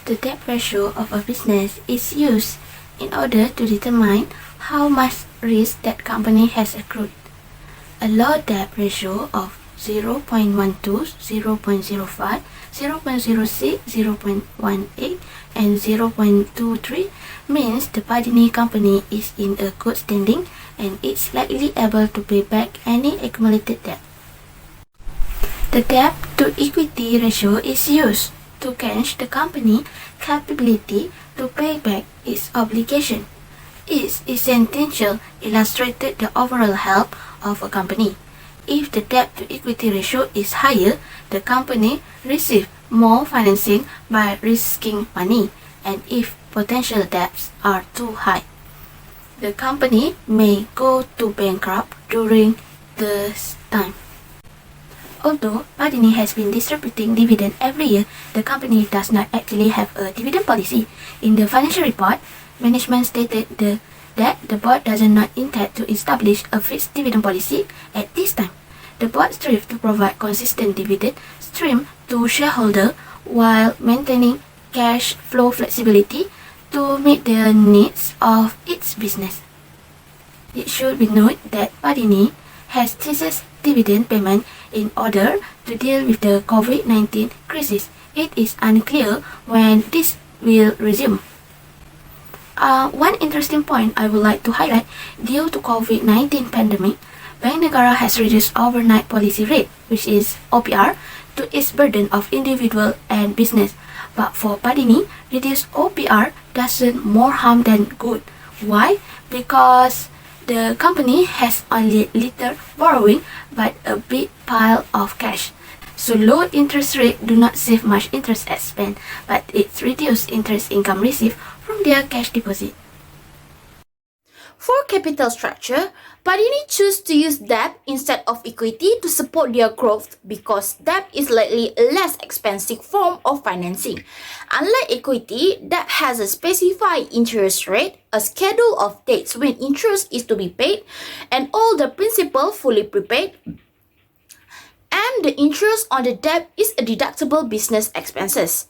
The debt ratio of a business is used in order to determine how much risk that company has accrued. A low debt ratio of 0.12, 0.05, 0.06, 0.18, and 0.23 means the Padini company is in a good standing and is likely able to pay back any accumulated debt. The debt to equity ratio is used to gauge the company's capability to pay back its obligation. Its essential illustrated the overall health of a company. If the debt to equity ratio is higher, the company receives more financing by risking money, and if potential debts are too high, the company may go to bankrupt during this time. Although Padini has been distributing dividend every year, the company does not actually have a dividend policy. In the financial report, management stated that the board does not intend to establish a fixed dividend policy at this time. The board strives to provide consistent dividend stream to shareholders while maintaining cash flow flexibility to meet the needs of its business. It should be noted that Padini has ceased dividend payment in order to deal with the COVID-19 crisis. It is unclear when this will resume. One interesting point I would like to highlight, due to COVID-19 pandemic, Bank Negara has reduced overnight policy rate, which is OPR, to its burden of individual and business. But for Padini, reduced OPR doesn't more harm than good. Why? Because the company has only little borrowing but a big pile of cash. So low interest rate do not save much interest expense, but it reduces interest income received from their cash deposit. For capital structure, Padini choose to use debt instead of equity to support their growth because debt is likely a less expensive form of financing. Unlike equity, debt has a specified interest rate, a schedule of dates when interest is to be paid, and all the principal fully prepaid, and the interest on the debt is a deductible business expenses.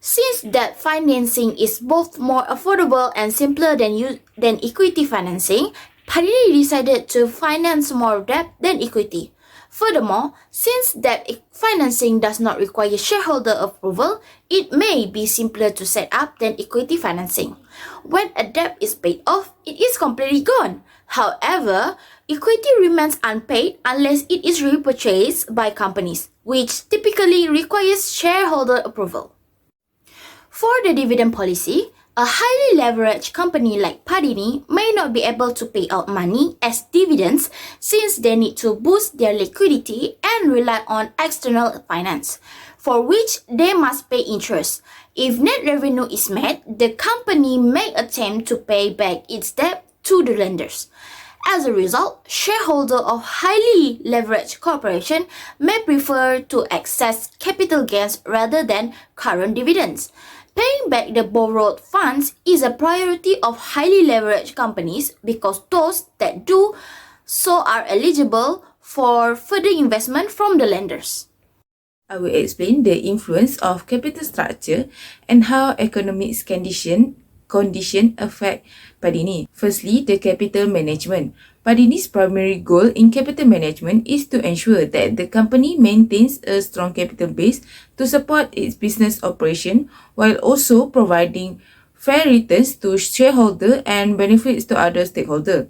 Since debt financing is both more affordable and simpler than equity financing, Padini decided to finance more debt than equity. Furthermore, since debt financing does not require shareholder approval, it may be simpler to set up than equity financing. When a debt is paid off, it is completely gone. However, equity remains unpaid unless it is repurchased by companies, which typically requires shareholder approval. For the dividend policy, a highly leveraged company like Padini may not be able to pay out money as dividends since they need to boost their liquidity and rely on external finance, for which they must pay interest. If net revenue is met, the company may attempt to pay back its debt to the lenders. As a result, shareholders of highly leveraged corporation may prefer to access capital gains rather than current dividends. Paying back the borrowed funds is a priority of highly leveraged companies because those that do so are eligible for further investment from the lenders. I will explain the influence of capital structure and how economic condition affect Padini. Firstly, the capital management. Padini's primary goal in capital management is to ensure that the company maintains a strong capital base to support its business operation while also providing fair returns to shareholders and benefits to other stakeholders.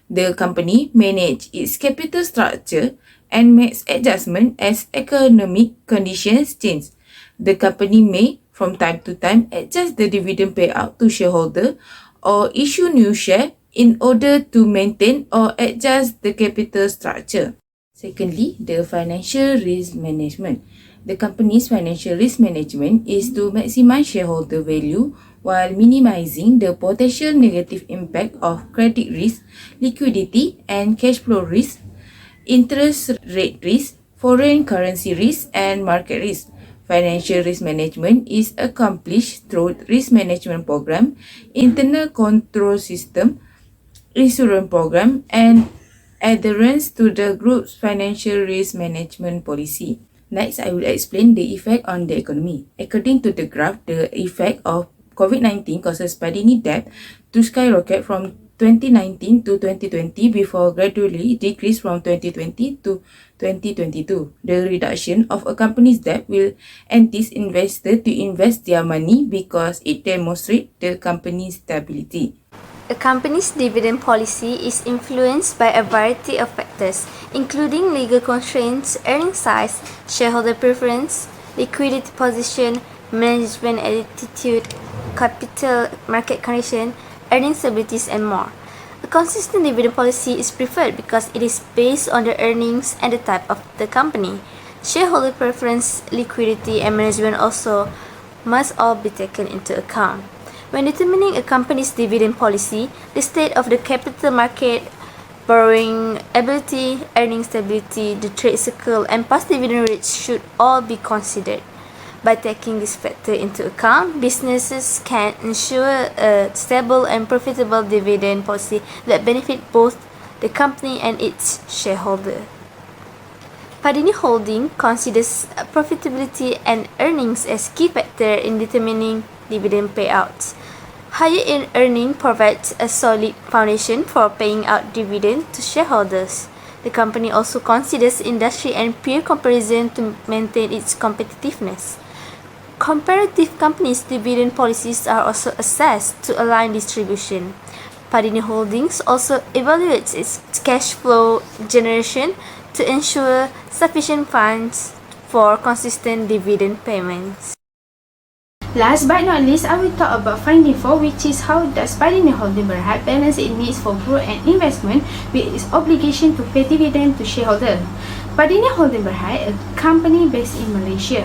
The company manages its capital structure and makes adjustments as economic conditions change. The company may, from time to time, adjust the dividend payout to shareholders or issue new shares in order to maintain or adjust the capital structure. Secondly, the financial risk management. The company's financial risk management is to maximize shareholder value while minimizing the potential negative impact of credit risk, liquidity and cash flow risk, interest rate risk, foreign currency risk, and market risk. Financial risk management is accomplished through risk management program, internal control system, insurance program, and adherence to the group's financial risk management policy. Next, I will explain the effect on the economy. According to the graph, the effect of COVID-19 causes Padini debt to skyrocket from 2019 to 2020 before gradually decrease from 2020 to 2022. The reduction of a company's debt will entice investors to invest their money because it demonstrates the company's stability. A company's dividend policy is influenced by a variety of factors, including legal constraints, earning size, shareholder preference, liquidity position, management attitude, capital market condition, earning stabilities, and more. A consistent dividend policy is preferred because it is based on the earnings and the type of the company. Shareholder preference, liquidity, and management also must all be taken into account. When determining a company's dividend policy, the state of the capital market, borrowing ability, earning stability, the trade cycle, and past dividend rates should all be considered. By taking this factor into account, businesses can ensure a stable and profitable dividend policy that benefit both the company and its shareholder. Padini Holding considers profitability and earnings as key factor in determining dividend payouts. Higher earning provides a solid foundation for paying out dividend to shareholders. The company also considers industry and peer comparison to maintain its competitiveness. Comparative companies' dividend policies are also assessed to align distribution. Padini Holdings also evaluates its cash flow generation to ensure sufficient funds for consistent dividend payments. Last but not least, I will talk about finding 4, which is how does Padini Holding Berhad balance its needs for growth and investment with its obligation to pay dividend to shareholders. Padini Holding Berhad, a company based in Malaysia.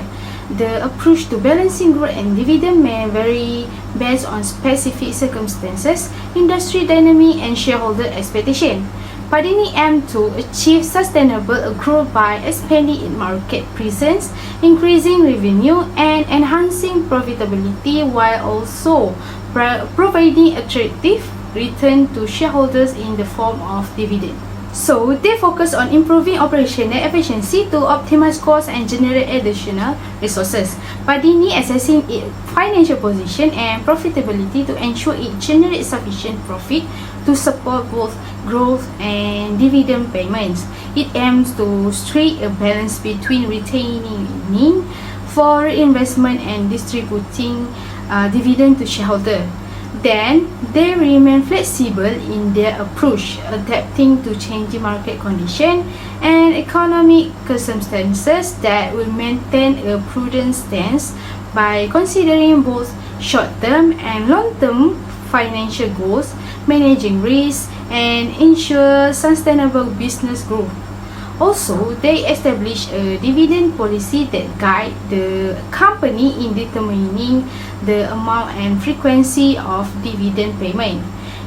The approach to balancing growth and dividend may vary based on specific circumstances, industry dynamic, and shareholder expectation. Padini aims to achieve sustainable growth by expanding its market presence, increasing revenue, and enhancing profitability while also providing attractive return to shareholders in the form of dividend. So, they focus on improving operational efficiency to optimize costs and generate additional resources. Padini assessing its financial position and profitability to ensure it generates sufficient profit to support both growth and dividend payments. It aims to strike a balance between retaining earnings for investment and distributing dividend to shareholders. Then, they remain flexible in their approach, adapting to changing market conditions and economic circumstances that will maintain a prudent stance by considering both short-term and long-term financial goals, managing risks, and ensure sustainable business growth. Also, they establish a dividend policy that guides the company in determining the amount and frequency of dividend payment.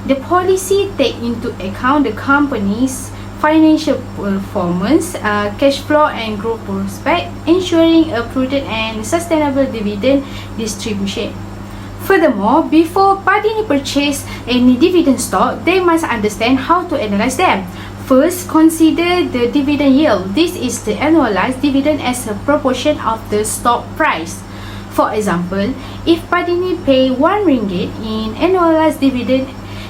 The policy takes into account the company's financial performance, cash flow, and growth prospect, ensuring a prudent and sustainable dividend distribution. Furthermore, before Padini purchase any dividend stock, they must understand how to analyze them. First, consider the dividend yield. This is the annualized dividend as a proportion of the stock price. For example, if Padini pay 1 ringgit in annualized dividend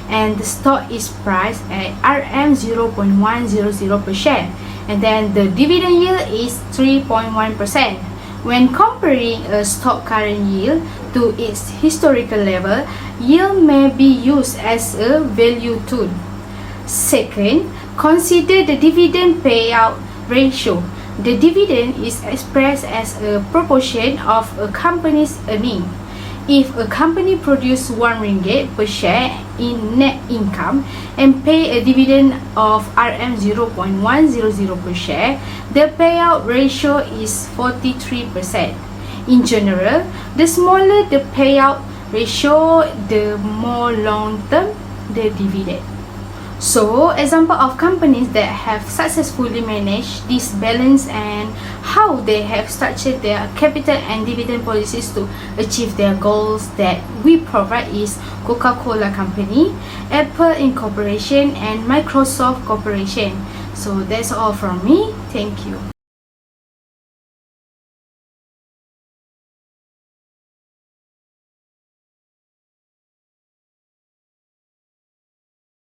and the stock is priced at RM0.100 per share, and then the dividend yield is 3.1%. When comparing a stock current yield to its historical level, yield may be used as a value tool. Second, consider the dividend payout ratio. The dividend is expressed as a proportion of a company's earnings. If a company produces 1 ringgit per share in net income and pay a dividend of RM0.100 per share, the payout ratio is 43%. In general, the smaller the payout ratio, the more long-term the dividend. So, example of companies that have successfully managed this balance and how they have structured their capital and dividend policies to achieve their goals that we provide is Coca-Cola Company, Apple Incorporation, and Microsoft Corporation. So, that's all from me. Thank you.